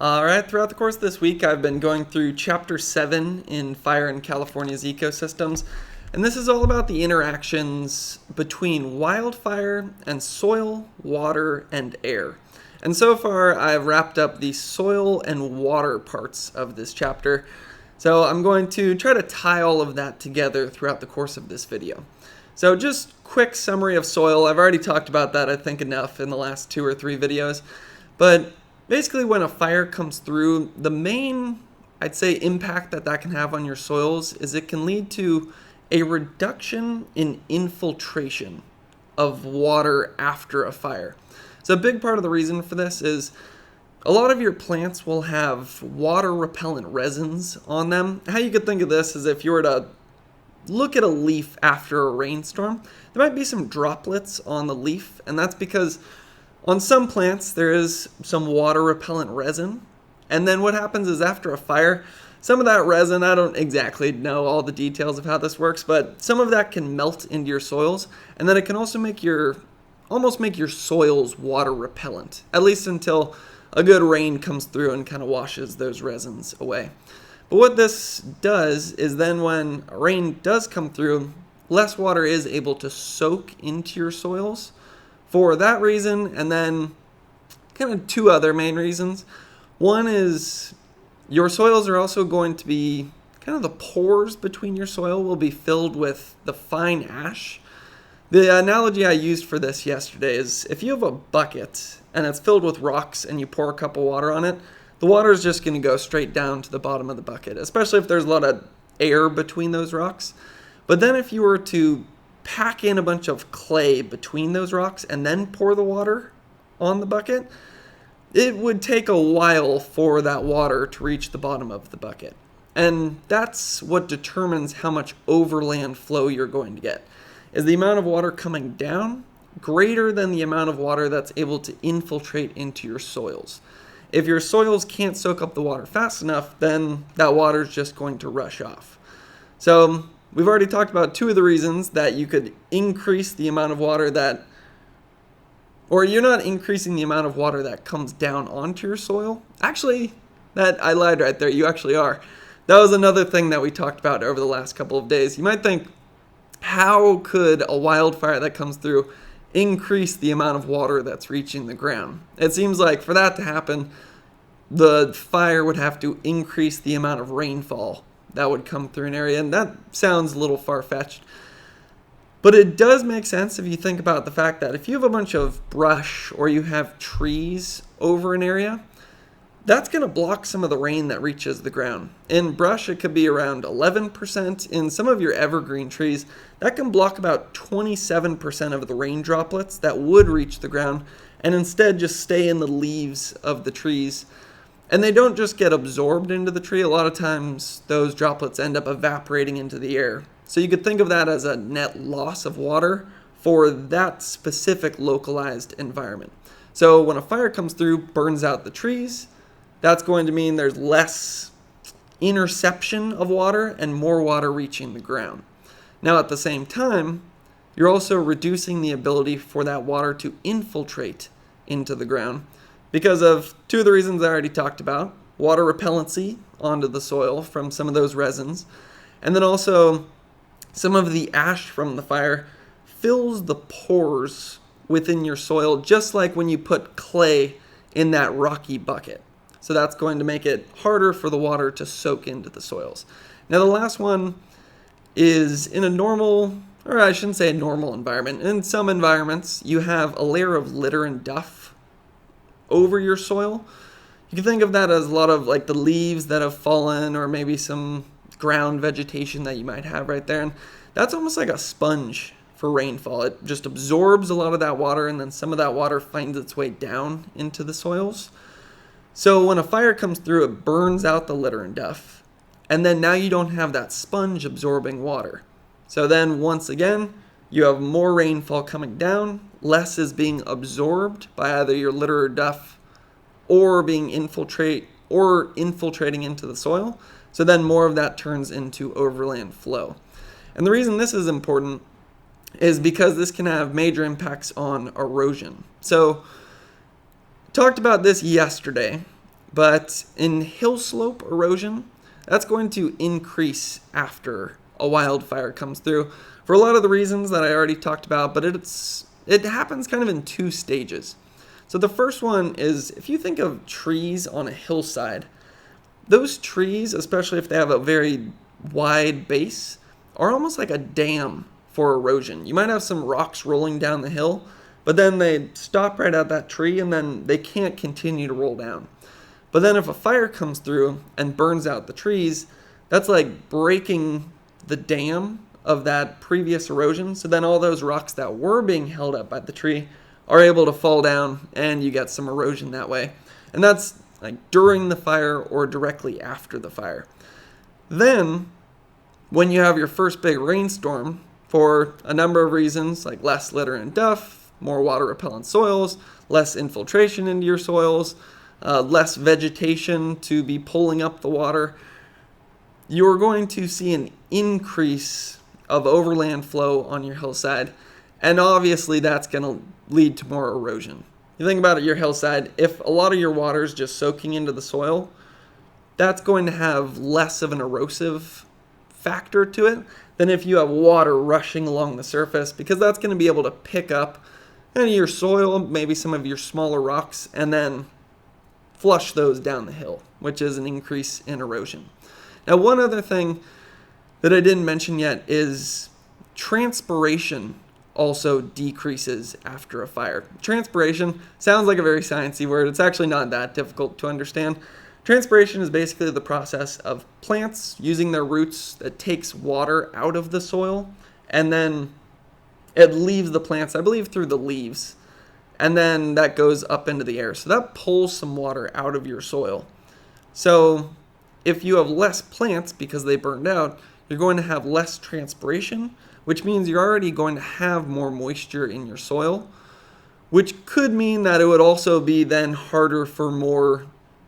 Alright, throughout the course of this week, I've been going through Chapter 7 in Fire in California's Ecosystems, and this is all about the interactions between wildfire and soil, water, and air. And so far, I've wrapped up the soil and water parts of this chapter, so I'm going to try to tie all of that together throughout the course of this video. So just quick summary of soil. I've already talked about that, I think, enough in the last 2 or 3 videos, but basically, when a fire comes through, the main, I'd say, impact that can have on your soils is it can lead to a reduction in infiltration of water after a fire. So a big part of the reason for this is a lot of your plants will have water-repellent resins on them. How you could think of this is if you were to look at a leaf after a rainstorm, there might be some droplets on the leaf, and that's because on some plants, there is some water-repellent resin, and then what happens is after a fire, some of that resin, I don't exactly know all the details of how this works, but some of that can melt into your soils, and then it can also almost make your soils water-repellent, at least until a good rain comes through and kind of washes those resins away. But what this does is then when a rain does come through, less water is able to soak into your soils, for that reason, and then kind of 2 other main reasons. One is your soils are also going to be, kind of the pores between your soil will be filled with the fine ash. The analogy I used for this yesterday is if you have a bucket and it's filled with rocks and you pour a cup of water on it, the water is just going to go straight down to the bottom of the bucket, especially if there's a lot of air between those rocks. But then if you were to pack in a bunch of clay between those rocks and then pour the water on the bucket, it would take a while for that water to reach the bottom of the bucket. And that's what determines how much overland flow you're going to get, is the amount of water coming down greater than the amount of water that's able to infiltrate into your soils. If your soils can't soak up the water fast enough, then that water is just going to rush off. So we've already talked about 2 of the reasons that you could increase the amount of water or you're not increasing the amount of water that comes down onto your soil. Actually, I lied right there. You actually are. That was another thing that we talked about over the last couple of days. You might think, how could a wildfire that comes through increase the amount of water that's reaching the ground? It seems like for that to happen, the fire would have to increase the amount of rainfall that would come through an area, and that sounds a little far-fetched. But it does make sense if you think about the fact that if you have a bunch of brush or you have trees over an area, that's going to block some of the rain that reaches the ground. In brush, it could be around 11%. In some of your evergreen trees, that can block about 27% of the rain droplets that would reach the ground and instead just stay in the leaves of the trees. And they don't just get absorbed into the tree. A lot of times those droplets end up evaporating into the air. So you could think of that as a net loss of water for that specific localized environment. So when a fire comes through, burns out the trees, that's going to mean there's less interception of water and more water reaching the ground. Now at the same time, you're also reducing the ability for that water to infiltrate into the ground, because of 2 of the reasons I already talked about: water repellency onto the soil from some of those resins, and then also some of the ash from the fire fills the pores within your soil, just like when you put clay in that rocky bucket. So that's going to make it harder for the water to soak into the soils. Now the last one is in a normal, or I shouldn't say a normal environment. In some environments, you have a layer of litter and duff over your soil. You can think of that as a lot of like the leaves that have fallen, or maybe some ground vegetation that you might have right there. And that's almost like a sponge for rainfall. It just absorbs a lot of that water, and then some of that water finds its way down into the soils. So when a fire comes through, it burns out the litter and duff, and then now you don't have that sponge absorbing water. So then once again, you have more rainfall coming down, less is being absorbed by either your litter or duff or being infiltrating into the soil. So then more of that turns into overland flow. And the reason this is important is because this can have major impacts on erosion. So talked about this yesterday, But in hill slope erosion, that's going to increase after a wildfire comes through for a lot of the reasons that I already talked about, but it happens kind of in two stages. So the first one is if you think of trees on a hillside, those trees, especially if they have a very wide base, are almost like a dam for erosion. You might have some rocks rolling down the hill, but then they stop right at that tree and then they can't continue to roll down. But then if a fire comes through and burns out the trees, that's like breaking the dam of that previous erosion. So then all those rocks that were being held up by the tree are able to fall down and you get some erosion that way. And that's like during the fire or directly after the fire. Then when you have your first big rainstorm, for a number of reasons like less litter and duff, more water repellent soils, less infiltration into your soils, less vegetation to be pulling up the water, you're going to see an increase of overland flow on your hillside. And obviously that's going to lead to more erosion. You think about it, your hillside, if a lot of your water is just soaking into the soil, that's going to have less of an erosive factor to it than if you have water rushing along the surface, because that's going to be able to pick up any of your soil, maybe some of your smaller rocks, and then flush those down the hill, which is an increase in erosion. Now, one other thing that I didn't mention yet is transpiration also decreases after a fire. Transpiration sounds like a very sciencey word. It's actually not that difficult to understand. Transpiration is basically the process of plants using their roots that takes water out of the soil, and then it leaves the plants, I believe, through the leaves, and then that goes up into the air. So that pulls some water out of your soil. So if you have less plants because they burned out, you're going to have less transpiration, which means you're already going to have more moisture in your soil, which could mean that it would also be then harder for more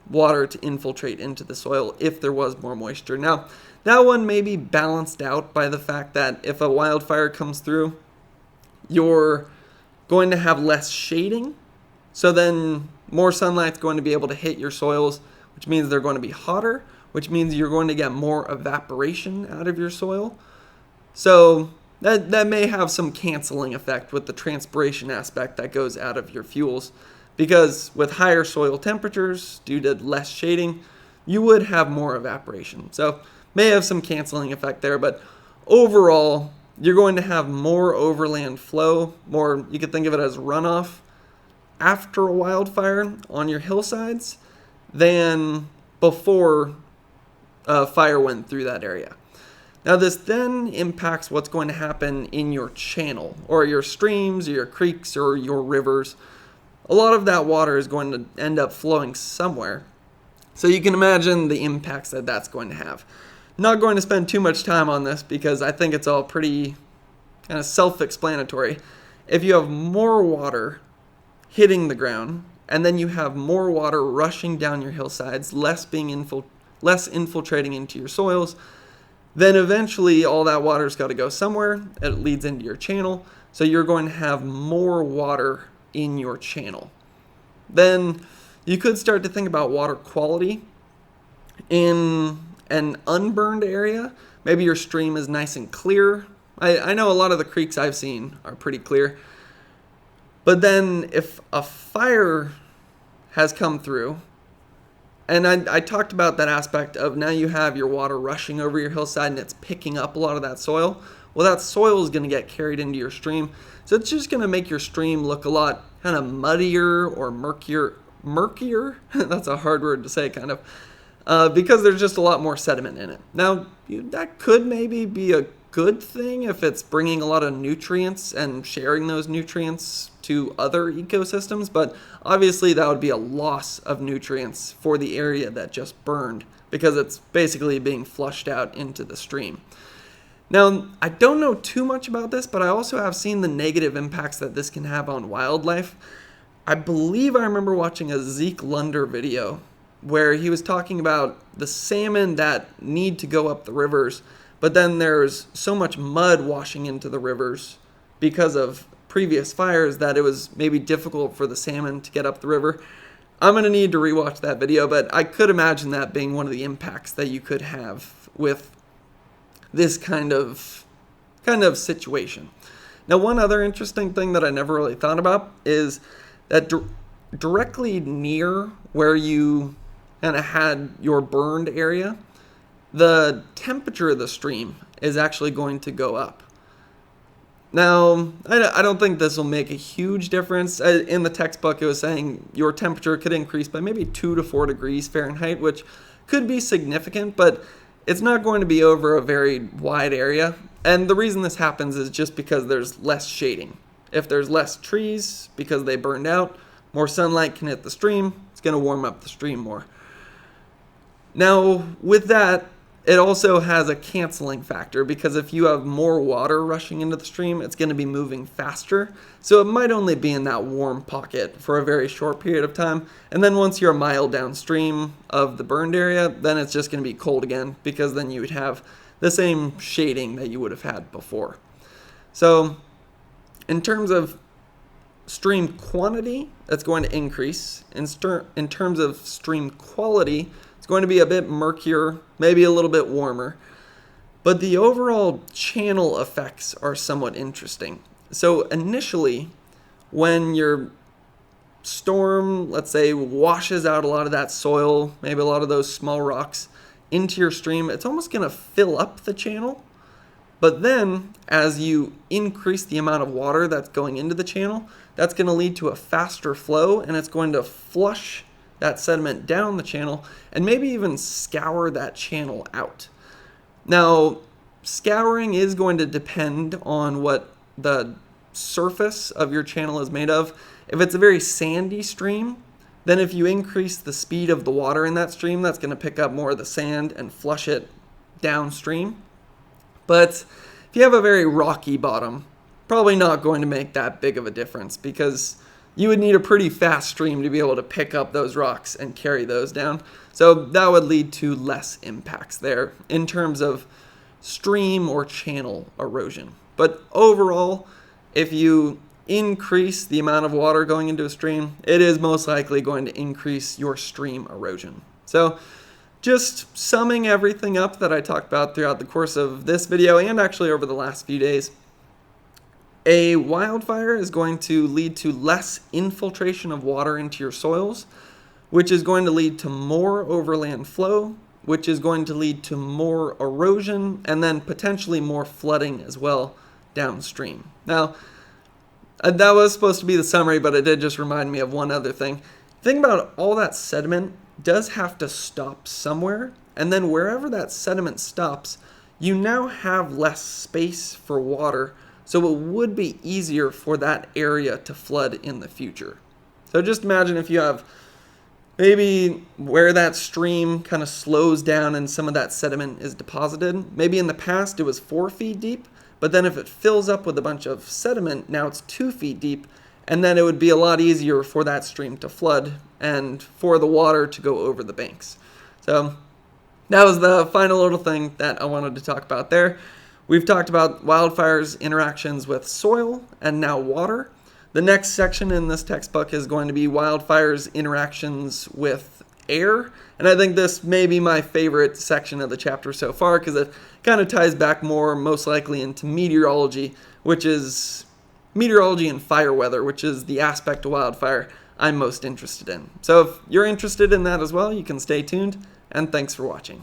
water to infiltrate into the soil if there was more moisture. Now, that one may be balanced out by the fact that if a wildfire comes through, you're going to have less shading, so then more sunlight's going to be able to hit your soils, which means they're going to be hotter, which means you're going to get more evaporation out of your soil. So that may have some canceling effect with the transpiration aspect that goes out of your fuels, because with higher soil temperatures due to less shading, you would have more evaporation. So may have some canceling effect there, but overall, you're going to have more overland flow, more, you could think of it as runoff after a wildfire on your hillsides than before a fire went through that area. Now this then impacts what's going to happen in your channel or your streams or your creeks or your rivers. A lot of that water is going to end up flowing somewhere. So you can imagine the impacts that that's going to have. Not going to spend too much time on this because I think it's all pretty kind of self-explanatory. If you have more water hitting the ground and then you have more water rushing down your hillsides, less infiltrating into your soils, then eventually all that water's got to go somewhere. It leads into your channel. So you're going to have more water in your channel. Then you could start to think about water quality in an unburned area. Maybe your stream is nice and clear. I know a lot of the creeks I've seen are pretty clear. But then if a fire has come through, and I talked about that aspect of now you have your water rushing over your hillside and it's picking up a lot of that soil. Well, that soil is going to get carried into your stream. So it's just going to make your stream look a lot kind of muddier or murkier. That's a hard word to say, kind of, because there's just a lot more sediment in it. Now, that could maybe be a good thing if it's bringing a lot of nutrients and sharing those nutrients to other ecosystems, but obviously that would be a loss of nutrients for the area that just burned because it's basically being flushed out into the stream. Now, I don't know too much about this, but I also have seen the negative impacts that this can have on wildlife. I believe I remember watching a Zeke Lunder video where he was talking about the salmon that need to go up the rivers, but then there's so much mud washing into the rivers because of previous fires that it was maybe difficult for the salmon to get up the river. I'm going to need to rewatch that video, but I could imagine that being one of the impacts that you could have with this kind of situation. Now, one other interesting thing that I never really thought about is that directly near where you kind of had your burned area, the temperature of the stream is actually going to go up. Now, I don't think this will make a huge difference. In the textbook, it was saying your temperature could increase by maybe 2 to 4 degrees Fahrenheit, which could be significant, but it's not going to be over a very wide area. And the reason this happens is just because there's less shading. If there's less trees because they burned out, more sunlight can hit the stream. It's going to warm up the stream more. Now, with that, it also has a canceling factor because if you have more water rushing into the stream, it's going to be moving faster. So it might only be in that warm pocket for a very short period of time. And then once you're a mile downstream of the burned area, then it's just going to be cold again because then you would have the same shading that you would have had before. So in terms of stream quantity, that's going to increase. In terms of stream quality, it's going to be a bit murkier, maybe a little bit warmer. But the overall channel effects are somewhat interesting. So initially, when your storm, let's say, washes out a lot of that soil, maybe a lot of those small rocks, into your stream, it's almost going to fill up the channel. But then, as you increase the amount of water that's going into the channel, that's going to lead to a faster flow, and it's going to flush that sediment down the channel and maybe even scour that channel out. Now, scouring is going to depend on what the surface of your channel is made of. If it's a very sandy stream, then if you increase the speed of the water in that stream, that's going to pick up more of the sand and flush it downstream. But if you have a very rocky bottom, probably not going to make that big of a difference because you would need a pretty fast stream to be able to pick up those rocks and carry those down. So that would lead to less impacts there in terms of stream or channel erosion. But overall, if you increase the amount of water going into a stream, it is most likely going to increase your stream erosion. So just summing everything up that I talked about throughout the course of this video and actually over the last few days, a wildfire is going to lead to less infiltration of water into your soils, which is going to lead to more overland flow, which is going to lead to more erosion, and then potentially more flooding as well downstream. Now, that was supposed to be the summary, but it did just remind me of one other thing. Think about all that sediment does have to stop somewhere, and then wherever that sediment stops, you now have less space for water. So it would be easier for that area to flood in the future. So just imagine if you have maybe where that stream kind of slows down and some of that sediment is deposited. Maybe in the past it was 4 feet deep, but then if it fills up with a bunch of sediment, now it's 2 feet deep, and then it would be a lot easier for that stream to flood and for the water to go over the banks. So that was the final little thing that I wanted to talk about there. We've talked about wildfires' interactions with soil and now water. The next section in this textbook is going to be wildfires' interactions with air. And I think this may be my favorite section of the chapter so far because it kind of ties back more most likely into meteorology, which is meteorology and fire weather, which is the aspect of wildfire I'm most interested in. So if you're interested in that as well, you can stay tuned, and thanks for watching.